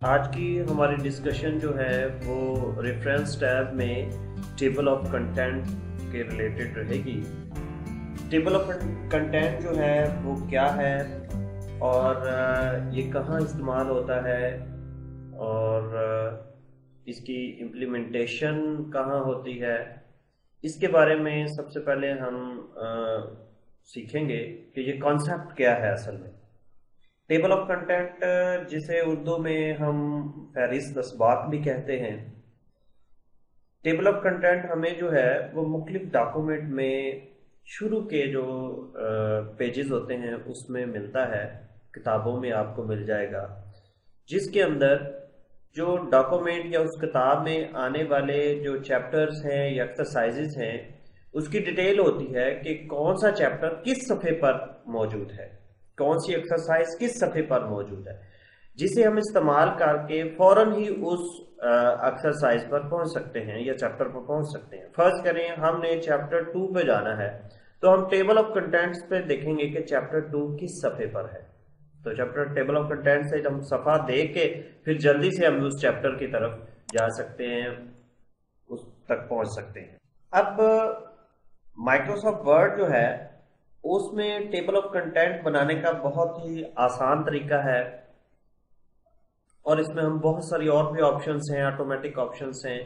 आज की हमारी डिस्कशन जो है वो रेफरेंस टैब में टेबल ऑफ कंटेंट के रिलेटेड रहेगी। टेबल ऑफ कंटेंट जो है वो क्या है और ये कहाँ इस्तेमाल होता है और इसकी इम्प्लीमेंटेशन कहाँ होती है, इसके बारे में सबसे पहले हम सीखेंगे कि ये कॉन्सेप्ट क्या है असल में। टेबल ऑफ कंटेंट जिसे उर्दू में हम फहरिस्त असबाक भी कहते हैं। टेबल ऑफ कंटेंट हमें जो है वो मुख्तलिफ डॉक्यूमेंट में शुरू के जो पेजेस होते हैं उसमें मिलता है, किताबों में आपको मिल जाएगा, जिसके अंदर जो डॉक्यूमेंट या उस किताब में आने वाले जो चैप्टर्स हैं या एक्सरसाइजेस हैं उसकी डिटेल होती है कि कौन सा चैप्टर किस सफ़े पर मौजूद है, कौन सी एक्सरसाइज किस सफ़े पर मौजूद है, जिसे हम इस्तेमाल करके फौरन ही उस एक्सरसाइज पर पहुंच सकते हैं या चैप्टर पर पहुंच सकते हैं। फर्ज करें हमने चैप्टर 2 पे जाना है तो हम टेबल ऑफ कंटेंट्स पे देखेंगे कि चैप्टर 2 किस सफ़े पर है। तो चैप्टर टेबल ऑफ कंटेंट से हम सफ़ा देख के फिर जल्दी से हम उस चैप्टर की तरफ जा सकते हैं, उस तक पहुंच सकते हैं। अब माइक्रोसॉफ्ट वर्ड जो है उसमें टेबल ऑफ कंटेंट बनाने का बहुत ही आसान तरीका है और इसमें हम बहुत सारी और भी ऑप्शंस हैं, ऑटोमेटिक ऑप्शंस हैं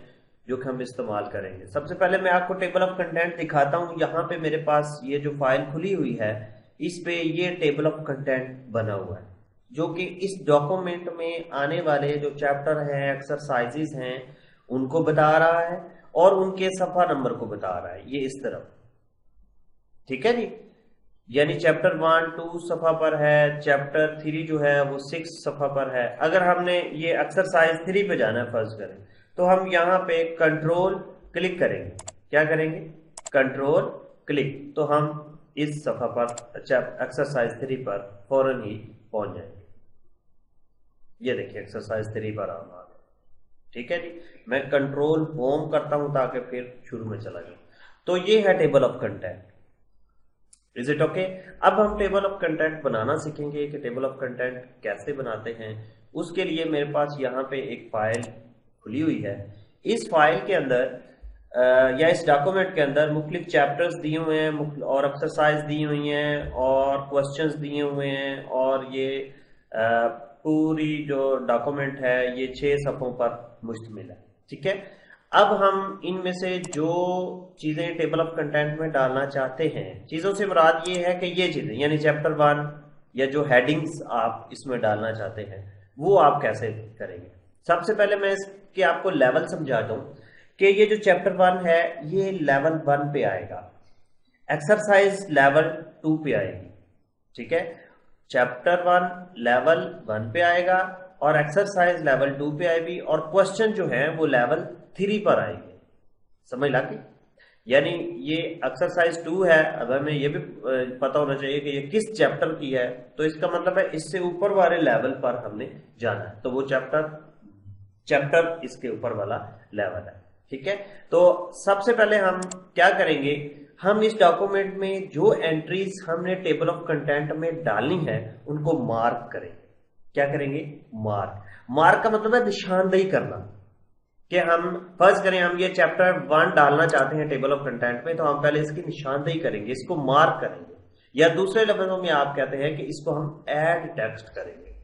जो कि हम इस्तेमाल करेंगे। सबसे पहले मैं आपको टेबल ऑफ कंटेंट दिखाता हूं। यहाँ पे मेरे पास ये जो फाइल खुली हुई है इस पे ये टेबल ऑफ कंटेंट बना हुआ है जो कि इस डॉक्यूमेंट में आने वाले जो चैप्टर हैं, एक्सरसाइजेस हैं, उनको बता रहा है और उनके सफा नंबर को बता रहा है, ये इस तरफ। ठीक है जी, यानी चैप्टर 1 2 सफा पर है, चैप्टर 3 जो है वो 6 सफा पर है। अगर हमने ये एक्सरसाइज 3 पे जाना है फर्ज करें तो हम यहाँ पे कंट्रोल क्लिक करेंगे। क्या करेंगे? कंट्रोल क्लिक, तो हम इस सफा पर एक्सरसाइज 3 पर फौरन ही पहुंच जाएंगे। ये देखिए एक्सरसाइज 3 पर हम आ गए। ठीक है जी, मैं कंट्रोल होम करता हूं ताकि फिर शुरू में चला जाऊं। तो ये है table of content. Is it okay? अब हम टेबल ऑफ कंटेंट बनाना सीखेंगे कि टेबल ऑफ कंटेंट कैसे बनाते हैं। उसके लिए मेरे पास यहाँ पे एक फाइल खुली हुई है। इस फाइल के अंदर या इस डॉक्यूमेंट के अंदर मुख्तलिफ चैप्टर्स दिए हुए हैं और एक्सरसाइज दी हुई हैं और क्वेश्चंस दिए हुए हैं और ये पूरी जो डॉक्यूमेंट है ये 6 सफ़ों पर मुश्तमिल है। ठीक है, अब हम इनमें से जो चीजें टेबल ऑफ कंटेंट में डालना चाहते हैं, चीजों से मुराद ये है कि ये चीजें यानी चैप्टर 1 या जो हेडिंग्स आप इसमें डालना चाहते हैं वो आप कैसे करेंगे। सबसे पहले मैं इसके आपको लेवल समझा दूं कि ये जो चैप्टर 1 है ये लेवल 1 पे आएगा, एक्सरसाइज लेवल 2 पे आएगी। ठीक है, चैप्टर 1 लेवल 1 पे आएगा और एक्सरसाइज लेवल 2 पे आएगी और क्वेश्चन जो है वो लेवल 3 पर आएंगे। समझ लगी? यानी ये एक्सरसाइज 2 है, अब हमें ये भी पता होना चाहिए कि ये किस चैप्टर की है, तो इसका मतलब है इससे ऊपर वाले लेवल पर हमने जाना है, तो वो चैप्टर इसके ऊपर वाला लेवल है। ठीक है, तो सबसे पहले हम क्या करेंगे, हम इस डॉक्यूमेंट में जो एंट्रीज हमने टेबल ऑफ कंटेंट में डालनी है उनको मार्क करेंगे। क्या करेंगे? मार्क। मार्क का मतलब है निशानदेही करना, कि हम फर्ज करें हम ये चैप्टर 1 डालना चाहते हैं टेबल ऑफ कंटेंट में, तो हम पहले इसकी निशानदेही करेंगे, इसको मार्क करेंगे, या दूसरे लफ्जों में आप कहते हैं कि इसको हम ऐड टेक्स्ट करेंगे।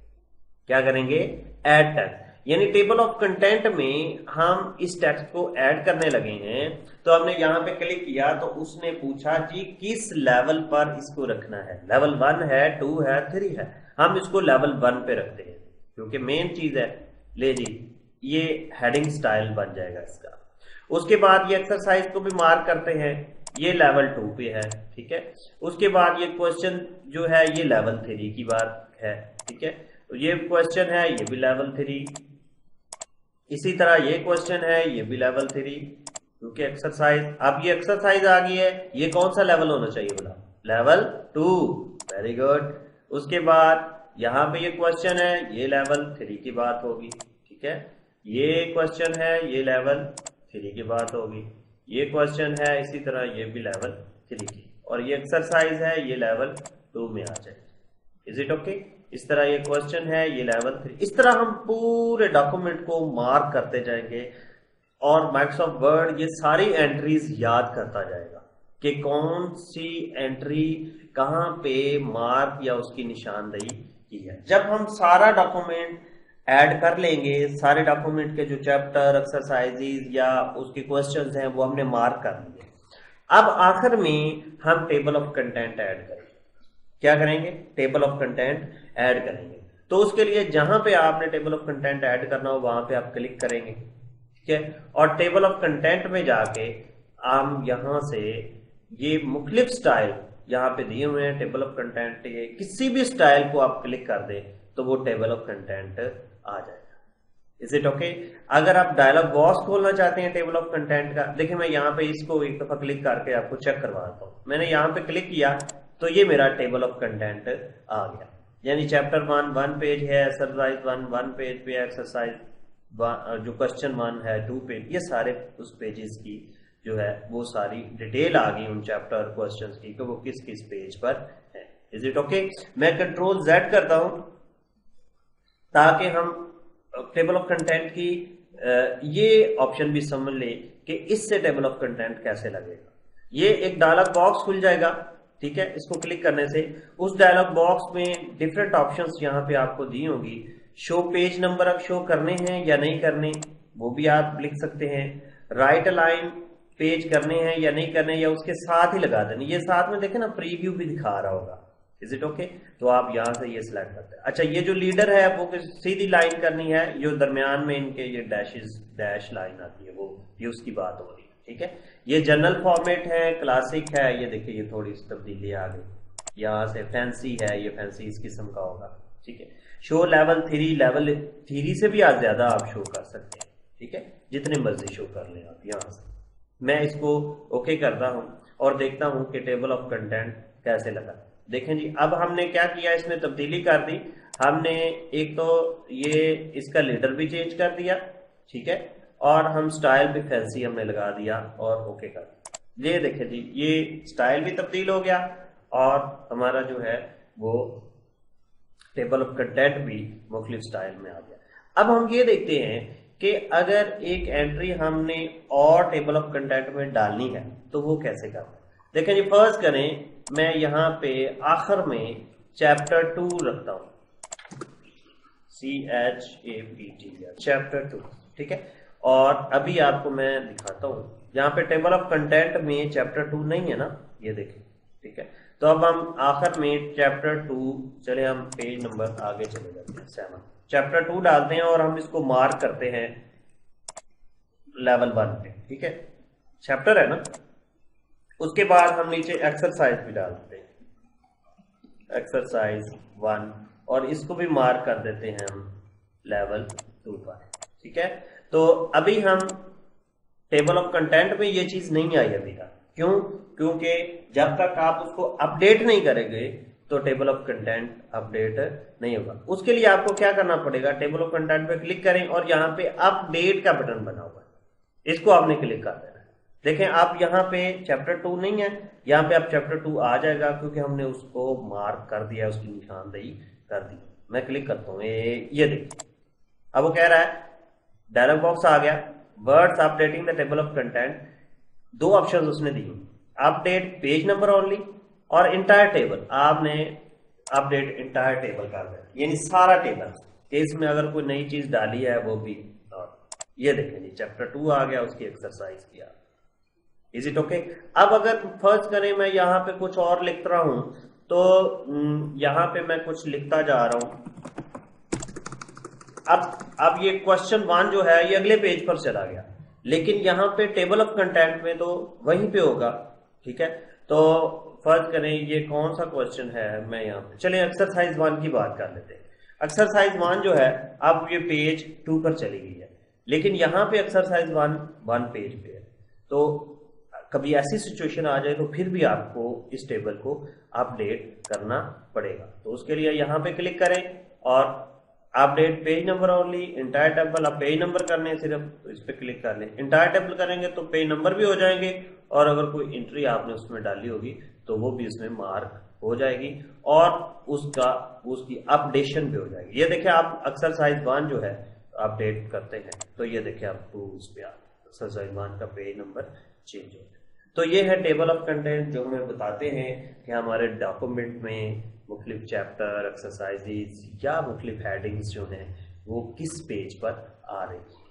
क्या करेंगे? Add text. यानी टेबल ऑफ कंटेंट में हम इस टेक्स्ट को ऐड करने लगे हैं, तो हमने यहां पे क्लिक किया तो उसने पूछा जी किस लेवल पर इसको रखना है। लेवल 1 है, 2 है, 3 है, हम इसको लेवल 1 पे रखते हैं क्योंकि मेन चीज है। ले जी, ये हेडिंग स्टाइल बन जाएगा इसका। उसके बाद ये एक्सरसाइज को भी मार्क करते हैं, ये लेवल 2 पे है। ठीक है, उसके बाद ये क्वेश्चन जो है ये लेवल 3 की बात है। ठीक है, तो ये क्वेश्चन है ये भी लेवल 3, इसी तरह ये क्वेश्चन है ये भी लेवल 3, क्योंकि एक्सरसाइज, अब ये एक्सरसाइज आ गई है, ये कौन सा लेवल होना चाहिए बोला? लेवल 2। Very good. उसके बाद यहां पे ये क्वेश्चन है ये लेवल 3 की बात होगी। ठीक है, ये क्वेश्चन है ये लेवल 3 की बात होगी, ये क्वेश्चन है इसी तरह ये भी लेवल 3 की, और ये एक्सरसाइज है ये लेवल 2 में आ जाएगी। Is it okay? इस तरह ये क्वेश्चन है, ये लेवल 3। इस तरह हम पूरे डॉक्यूमेंट को मार्क करते जाएंगे और माइक्रोसॉफ्ट वर्ड ये सारी एंट्रीज याद करता जाएगा कि कौन सी एंट्री कहां पे मार्क या उसकी निशानदेही की है। जब हम सारा डॉक्यूमेंट ऐड कर लेंगे, सारे डॉक्यूमेंट के जो चैप्टर, एक्सरसाइजेज या उसके क्वेश्चंस हैं वो हमने मार्क कर लिए। अब आखिर में हम टेबल ऑफ कंटेंट ऐड करेंगे। क्या करेंगे? टेबल ऑफ कंटेंट ऐड करेंगे। तो उसके लिए जहां पे आपने टेबल ऑफ कंटेंट ऐड करना हो वहां पे आप क्लिक करेंगे, ठीक है। और टेबल ऑफ कंटेंट में जाके हम यहां से ये मुख्तलिफ स्टाइल यहाँ पे दिए हुए हैं टेबल ऑफ कंटेंट के, किसी भी स्टाइल को आप क्लिक कर दें तो वो टेबल ऑफ कंटेंट आ जाएगा। Is it okay? अगर आप डायलॉग बॉक्स खोलना चाहते हैं टेबल ऑफ कंटेंट का, देखिए मैं यहाँ पे इसको एक दफा क्लिक करके आपको चेक करवाता हूँ। मैंने यहाँ पे क्लिक किया तो ये मेरा टेबल ऑफ कंटेंट आ गया। यानी चैप्टर 1 पेज है, एक्सरसाइज 1 पेज पे, एक्सरसाइज जो क्वेश्चन 1 है 2 पेज, ये सारे उस पेजेस की जो है वो सारी डिटेल आ गई उन चैप्टर क्वेश्चंस की कि वो किस किस पेज पर है। Is it okay? मैं कंट्रोल Z करता हूं ताकि हम टेबल ऑफ कंटेंट की ये ऑप्शन भी समझ ले कि इससे टेबल ऑफ कंटेंट कैसे लगेगा। ये एक डायलॉग बॉक्स खुल जाएगा, ठीक है। इसको क्लिक करने से उस डायलॉग बॉक्स में डिफरेंट ऑप्शंस यहाँ पे आपको दी होंगी। शो पेज नंबर अब शो करने हैं या नहीं करने वो भी आप लिख सकते हैं। राइट अलाइन पेज करने हैं या नहीं करने, या उसके साथ ही लगा देने। ये साथ में देखें ना प्रीव्यू भी दिखा रहा होगा। Is it okay? तो आप यहां से ये सिलेक्ट करते हैं। अच्छा, ये जो लीडर है वो सीधी लाइन करनी है, जो दरमियान में इनके ये डैश लाइन आती है वो, ये उसकी बात हो रही है, ठीक है। ये जनरल फॉर्मेट है, क्लासिक है, ये देखिए ये थोड़ी सी तब्दीली आ गई। यहाँ से फैंसी है, ये फैंसी इस किस्म का होगा, ठीक है। शो लेवल 3, लेवल 3 से भी आज ज्यादा आप शो कर सकते हैं, ठीक है, जितने मर्जी शो कर लें आप यहाँ से। मैं इसको ओके करता हूं और देखता हूं कि टेबल ऑफ कंटेंट कैसे लगा। देखें जी, अब हमने क्या किया, इसमें तब्दीली कर दी। हमने एक तो ये इसका लीडर भी चेंज कर दिया, ठीक है, और हम स्टाइल भी फैंसी हमने लगा दिया और ओके कर दिया। ये देखें जी, ये स्टाइल भी तब्दील हो गया और हमारा जो है वो टेबल ऑफ कंटेंट भी मुख्तलिफ स्टाइल में आ गया। अब हम ये देखते हैं कि अगर एक एंट्री हमने और टेबल ऑफ कंटेंट में डालनी है तो वो कैसे करना है। देखें जी, फर्स्ट करें, मैं यहाँ पे आखिर में चैप्टर 2 रखता हूँ, CHAPT, चैप्टर 2, ठीक है। और अभी आपको मैं दिखाता हूँ, यहाँ पे टेबल ऑफ कंटेंट में चैप्टर 2 नहीं है ना, ये देखें, ठीक है। तो अब हम आखिर में चैप्टर 2, चले हम पेज नंबर आगे चले जाते हैं, 7, चैप्टर 2 डालते हैं और हम इसको मार्क करते हैं लेवल 1 पे, ठीक है। चैप्टर है ना, उसके बाद हम नीचे एक्सरसाइज भी डालते हैं, एक्सरसाइज 1, और इसको भी मार्क कर देते हैं हम लेवल 2 पर, ठीक है। तो अभी हम टेबल ऑफ कंटेंट में ये चीज नहीं आई अभी तक। क्यों? क्योंकि जब तक आप उसको अपडेट नहीं करेंगे तो टेबल ऑफ कंटेंट अपडेट नहीं होगा। उसके लिए आपको क्या करना पड़ेगा, टेबल ऑफ कंटेंट पे क्लिक करें और यहाँ पे अपडेट का बटन बना हुआ है, इसको आपने क्लिक कर देना है। देखें आप यहाँ पे चैप्टर 2 नहीं है, यहाँ पे आप चैप्टर 2 आ जाएगा क्योंकि हमने उसको मार्क कर दिया, उसकी निशानदेही कर दी। मैं क्लिक करता हूँ, ये देखिए अब वो कह रहा है डायलॉग बॉक्स आ गया, words updating the table of content. 2 option उसने दिए, अपडेट पेज नंबर ओनली और इंटायर टेबल। आपने अपडेट इंटायर टेबल कर दिया, यानी सारा टेबल, इसमें अगर कोई नई चीज डाली है वो भी। ये देखें जी, चैप्टर 2 आ गया, उसकी एक्सरसाइज किया। Is it okay? अब अगर फर्स्ट करें मैं यहाँ पे कुछ और लिख रहा हूं तो यहाँ पे मैं कुछ लिखता जा रहा हूं। अब ये क्वेश्चन 1 जो है ये अगले पेज पर चला गया, लेकिन यहाँ पे टेबल ऑफ कंटेंट में तो वहीं पे होगा, ठीक है। तो फर्स्ट करें, ये कौन सा क्वेश्चन है, मैं यहाँ पे चले एक्सरसाइज 1 की बात कर लेते हैं। एक्सरसाइज 1 जो है अब ये पेज 2 पर चली गई है, लेकिन यहाँ पे एक्सरसाइज 1 पेज पे है। तो कभी ऐसी सिचुएशन आ जाए तो फिर भी आपको इस टेबल को अपडेट करना पड़ेगा। तो उसके लिए यहाँ पे क्लिक करें और update page number only, entire table. आप पेज नंबर करने हैं सिर्फ, तो इस पे क्लिक कर लें। इंटायर टेबल करेंगे तो पेज नंबर भी हो जाएंगे और अगर कोई एंट्री आपने उसमें डाली होगी तो वो भी इसमें मार्क हो जाएगी और उसकी अपडेशन भी हो जाएगी। ये देखिए आप एक्सरसाइज 1 जो है अपडेट करते हैं तो ये देखिए आप टूल्स पे एक्सरसाइज 1 का पेज नंबर चेंज हो गया। तो ये है टेबल ऑफ कंटेंट जो हमें बताते हैं कि हमारे डॉक्यूमेंट में मुख्तलिफ चैप्टर एक्सरसाइजेज या मुख्तलिफ हेडिंग्स जो हैं वो किस पेज पर आ रही है।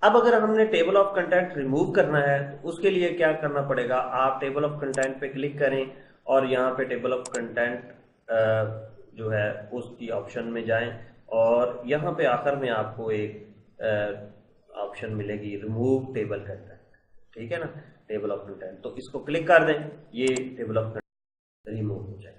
अब अगर हमने टेबल ऑफ कंटेंट रिमूव करना है तो उसके लिए क्या करना पड़ेगा, आप टेबल ऑफ कंटेंट पे क्लिक करें और यहाँ पे टेबल ऑफ कंटेंट जो है उसकी ऑप्शन में जाएं और यहाँ पे आखिर में आपको एक ऑप्शन मिलेगी रिमूव टेबल कंटेंट, ठीक है ना, टेबल ऑफ कंटेंट। तो इसको क्लिक कर दें, ये टेबल ऑफ कंटेंट रिमूव हो जाए।